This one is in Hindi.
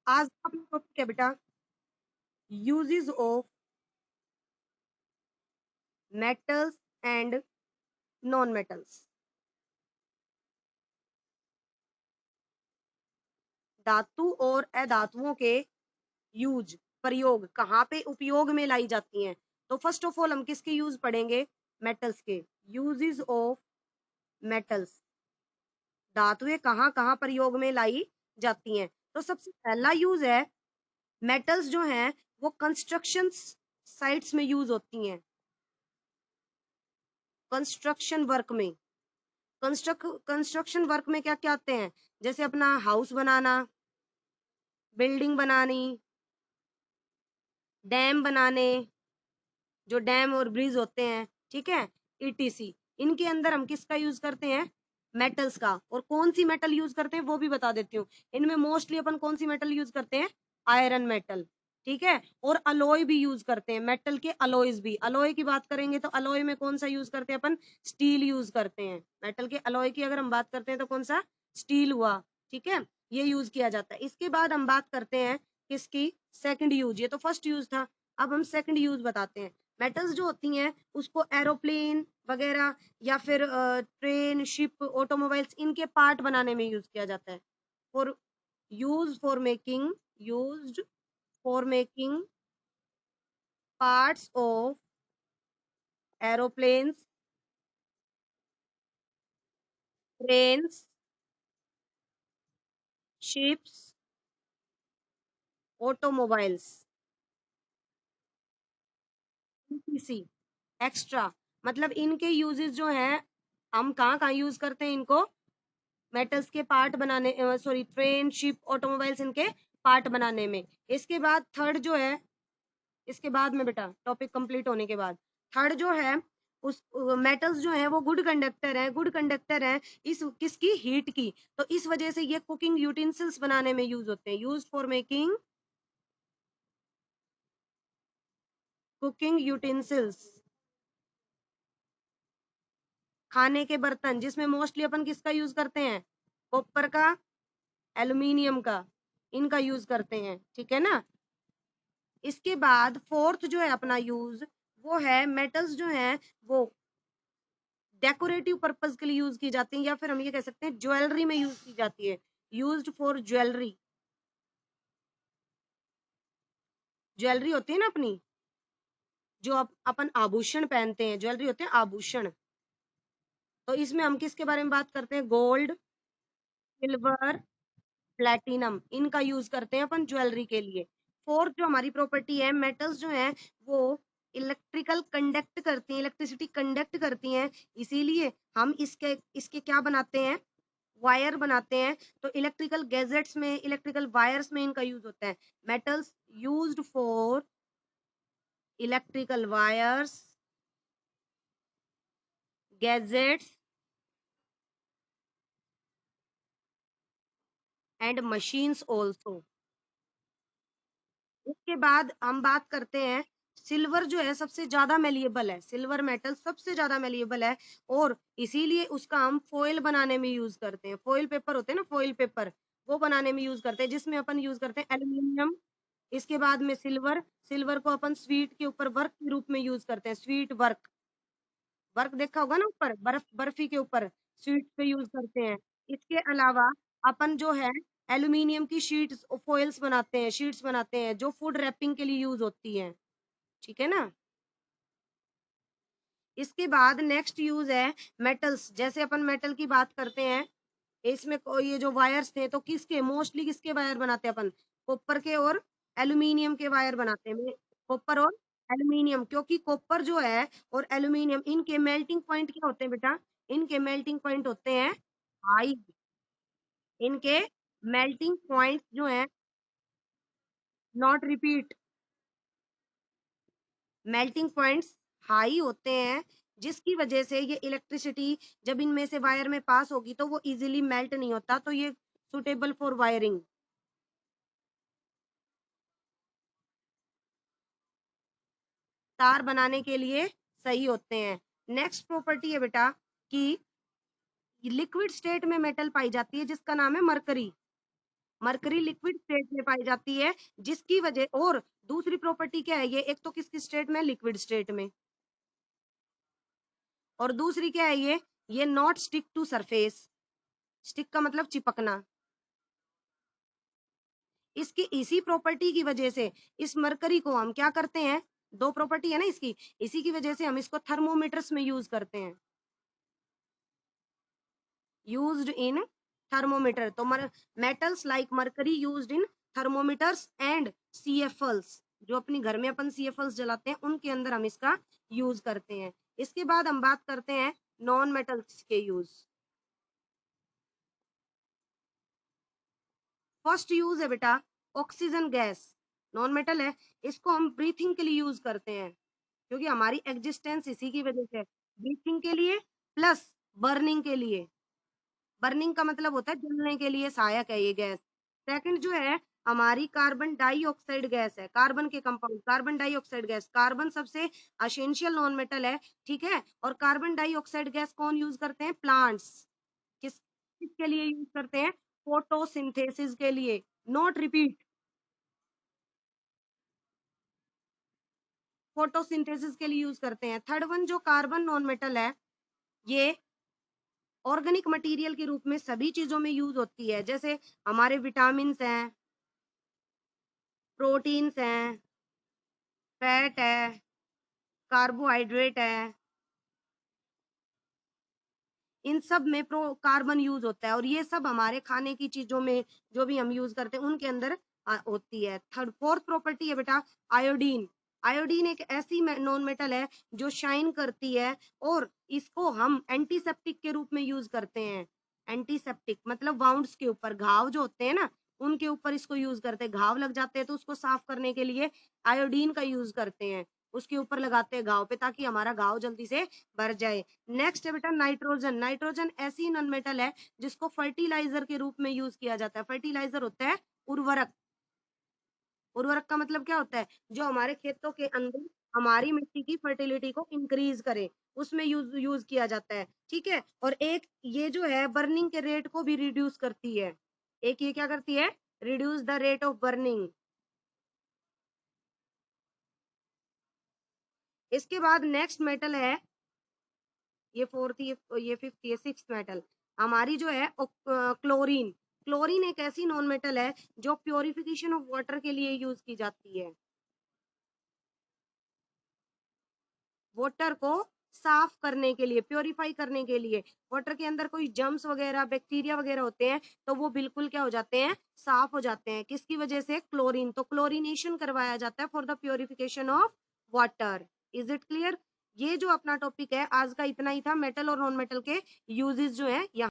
आज का अपना टॉपिक है बेटा uses of metals and non metals. धातु और अधातुओं के यूज, प्रयोग, कहाँ पे उपयोग में लाई जाती हैं। तो फर्स्ट ऑफ ऑल हम किसके यूज पढ़ेंगे? मेटल्स के। यूजेस ऑफ मेटल्स, धातुएं कहाँ कहाँ प्रयोग में लाई जाती हैं। तो सबसे पहला यूज है, मेटल्स जो हैं वो कंस्ट्रक्शन साइट्स में यूज होती हैं। कंस्ट्रक्शन वर्क में, कंस्ट्रक्शन वर्क में क्या क्या आते हैं? जैसे अपना हाउस बनाना, बिल्डिंग बनानी, डैम बनाने, जो डैम और ब्रिज होते हैं, ठीक है, ईटीसी। इनके अंदर हम किसका यूज करते हैं? मेटल्स का। और कौन सी मेटल यूज करते हैं वो भी बता देती हूँ। इनमें मोस्टली अपन कौन सी मेटल यूज करते हैं? आयरन मेटल, ठीक है। और अलॉय भी यूज करते हैं, मेटल के अलॉयज भी। अलॉय की बात करेंगे तो अलॉय में कौन सा यूज करते हैं अपन? स्टील यूज करते हैं। मेटल के अलॉय की अगर हम बात करते हैं तो कौन सा? स्टील हुआ, ठीक है, ये यूज किया जाता है। इसके बाद हम बात करते हैं किसकी? Second use. ये तो फर्स्ट यूज था, अब हम सेकंड यूज बताते हैं। मेटल्स जो होती हैं उसको एरोप्लेन वगैरह या फिर ट्रेन, शिप, ऑटोमोबाइल्स, इनके पार्ट बनाने में यूज किया जाता है। For use for making, used for making parts of aeroplanes, trains, ships, automobiles, etc, extra. मतलब इनके यूजेस जो हैं, हम कहाँ कहाँ यूज करते हैं इनको? मेटल्स के पार्ट बनाने, सॉरी, ट्रेन, शिप, ऑटोमोबाइल्स, इनके पार्ट बनाने में। इसके बाद थर्ड जो है, इसके बाद में बेटा टॉपिक कंप्लीट होने के बाद थर्ड जो है, उस मेटल्स जो है वो गुड कंडक्टर है, गुड कंडक्टर है इस किसकी? हीट की। तो इस वजह से ये कुकिंग यूटेंसिल्स बनाने में यूज होते हैं। Use for making cooking utensils, खाने के बर्तन, जिसमें मोस्टली अपन किसका यूज करते हैं? कॉपर का, एल्यूमिनियम का, इनका यूज करते हैं, ठीक है ना। इसके बाद फोर्थ जो है अपना यूज, वो है मेटल्स जो है वो डेकोरेटिव पर्पज के लिए यूज की जाती है, या फिर हम ये कह सकते हैं ज्वेलरी में यूज की जाती है। यूज्ड फॉर ज्वेलरी, ज्वेलरी होती है ना अपनी, जो अपन आभूषण पहनते हैं, ज्वेलरी होते हैं आभूषण। तो इसमें हम किसके बारे में बात करते हैं? गोल्ड, सिल्वर, प्लेटिनम, इनका यूज करते हैं अपन ज्वेलरी के लिए। फोर्थ जो हमारी प्रॉपर्टी है, मेटल्स जो है वो इलेक्ट्रिकल कंडक्ट करती हैं, इलेक्ट्रिसिटी कंडक्ट करती हैं, इसीलिए हम इसके इसके क्या बनाते हैं? वायर बनाते हैं। तो इलेक्ट्रिकल गैजेट्स में, इलेक्ट्रिकल वायर्स में इनका यूज होता है। Metals used for electrical wires, gadgets and machines also. उसके बाद हम बात करते हैं, सिल्वर जो है सबसे ज्यादा मेलिएबल है, सिल्वर मेटल सबसे ज्यादा मेलिएबल है, और इसीलिए उसका हम फॉइल बनाने में यूज करते हैं। फॉइल पेपर होते हैं ना, फॉइल पेपर, वो बनाने में यूज करते हैं, जिसमें अपन यूज करते हैं एल्यूमिनियम। इसके बाद में सिल्वर, सिल्वर को अपन स्वीट के ऊपर वर्क के रूप में यूज करते हैं। स्वीट वर्क, वर्क देखा होगा ना ऊपर, बर्फ, बर्फी के ऊपर स्वीट पे यूज करते हैं। इसके अलावा अपन जो है एल्यूमिनियम की शीट्स, फॉइल्स बनाते हैं, शीट्स बनाते हैं जो फूड रैपिंग के लिए यूज होती हैं, ठीक है ना। इसके बाद नेक्स्ट यूज है मेटल्स। जैसे अपन मेटल की बात करते हैं, इसमें ये जो वायर्स थे तो किसके, मोस्टली किसके वायर बनाते हैं अपन? कॉपर के और एल्यूमिनियम के वायर बनाते हैं। कॉपर और एल्यूमिनियम, क्योंकि कॉपर जो है और एल्यूमिनियम, इनके मेल्टिंग पॉइंट क्या होते हैं बेटा? इनके मेल्टिंग पॉइंट होते हैं हाई। इनके मेल्टिंग पॉइंट जो है, not repeat, melting points high होते हैं, जिसकी वजह से ये इलेक्ट्रिसिटी जब इनमें से वायर में पास होगी तो वो इजीली मेल्ट नहीं होता, तो ये सुटेबल फॉर वायरिंग, तार बनाने के लिए सही होते हैं। नेक्स्ट प्रॉपर्टी है बेटा कि लिक्विड स्टेट में मेटल पाई जाती है जिसका नाम है मरकरी। मरकरी लिक्विड स्टेट में पाई जाती है, जिसकी वजह, और दूसरी प्रॉपर्टी क्या है, ये एक तो किसकी स्टेट में, लिक्विड स्टेट में, और दूसरी क्या है, ये not stick to surface. Stick का मतलब चिपकना। इसकी इसी प्रॉपर्टी की वजह से इस मरकरी को हम क्या करते हैं, दो प्रॉपर्टी है ना इसकी, इसी की वजह से हम इसको थर्मोमीटर्स में यूज करते हैं, यूज्ड इन थर्मोमीटर। तो metals like mercury used in thermometers and CFLs, जो अपनी घर में अपन सीएफएल्स जलाते हैं उनके अंदर हम इसका यूज करते हैं। इसके बाद हम बात करते हैं नॉन मेटल्स के यूज। फर्स्ट यूज है बेटा ऑक्सीजन गैस, नॉन मेटल है, इसको हम ब्रीथिंग के लिए यूज करते हैं, क्योंकि हमारी एग्जिस्टेंस इसी की वजह से, ब्रीथिंग के लिए प्लस बर्निंग के लिए। बर्निंग का मतलब होता है जलने के लिए सहायक है ये गैस। सेकंड जो है हमारी कार्बन डाइऑक्साइड गैस है, कार्बन के compound, carbon dioxide gas, carbon सबसे असेंशियल नॉन मेटल है, ठीक है। और कार्बन डाइऑक्साइड गैस कौन यूज करते हैं, प्लांट्स। किस किसके लिए यूज करते हैं, फोटोसिंथेसिस के लिए। नोट रिपीट, फोटोसिंथेसिस के लिए यूज करते हैं। थर्ड वन जो कार्बन नॉन मेटल है, ये ऑर्गेनिक मटेरियल के रूप में सभी चीजों में यूज होती है, जैसे हमारे विटामिन हैं, प्रोटीन्स हैं, फैट है, कार्बोहाइड्रेट है, इन सब में प्रो कार्बन यूज होता है, और ये सब हमारे खाने की चीजों में जो भी हम यूज करते हैं उनके अंदर होती है। थर्ड फोर्थ प्रॉपर्टी है बेटा आयोडीन। आयोडीन एक ऐसी नॉन मेटल है जो शाइन करती है, और इसको हम एंटीसेप्टिक के रूप में यूज करते हैं। एंटीसेप्टिक मतलब वाउंड्स के ऊपर, घाव जो होते हैं ना उनके ऊपर इसको यूज करते हैं, घाव लग जाते हैं तो उसको साफ करने के लिए आयोडीन का यूज करते हैं, उसके ऊपर लगाते हैं घाव पे ताकि हमारा घाव जल्दी से भर जाए। नेक्स्ट है बेटा नाइट्रोजन। नाइट्रोजन ऐसी नॉन मेटल है जिसको फर्टिलाइजर के रूप में यूज किया जाता है। फर्टिलाइजर होता है उर्वरक। उर्वरक का मतलब क्या होता है, जो हमारे खेतों के अंदर हमारी मिट्टी की फर्टिलिटी को इंक्रीज करे, उसमें यूज किया जाता है, ठीक है। और एक ये जो है बर्निंग के रेट को भी रिड्यूस करती है। एक ये क्या करती है, reduce the rate of burning. इसके बाद नेक्स्ट मेटल है, ये फोर्थ, ये फिफ्थ, ये सिक्स मेटल हमारी जो है क्लोरीन। क्लोरीन एक ऐसी नॉन मेटल है जो प्योरिफिकेशन ऑफ वाटर के लिए यूज की जाती है, वाटर को साफ करने के लिए, प्योरीफाई करने के लिए। वाटर के अंदर कोई जम्स वगैरह बैक्टीरिया वगैरह होते हैं तो वो बिल्कुल क्या हो जाते हैं, साफ हो जाते हैं, किसकी वजह से, क्लोरीन। तो क्लोरीनेशन करवाया जाता है for the purification of water. Is it clear. ये जो अपना टॉपिक है आज का इतना ही था, मेटल और नॉन मेटल के यूजेस जो है यहाँ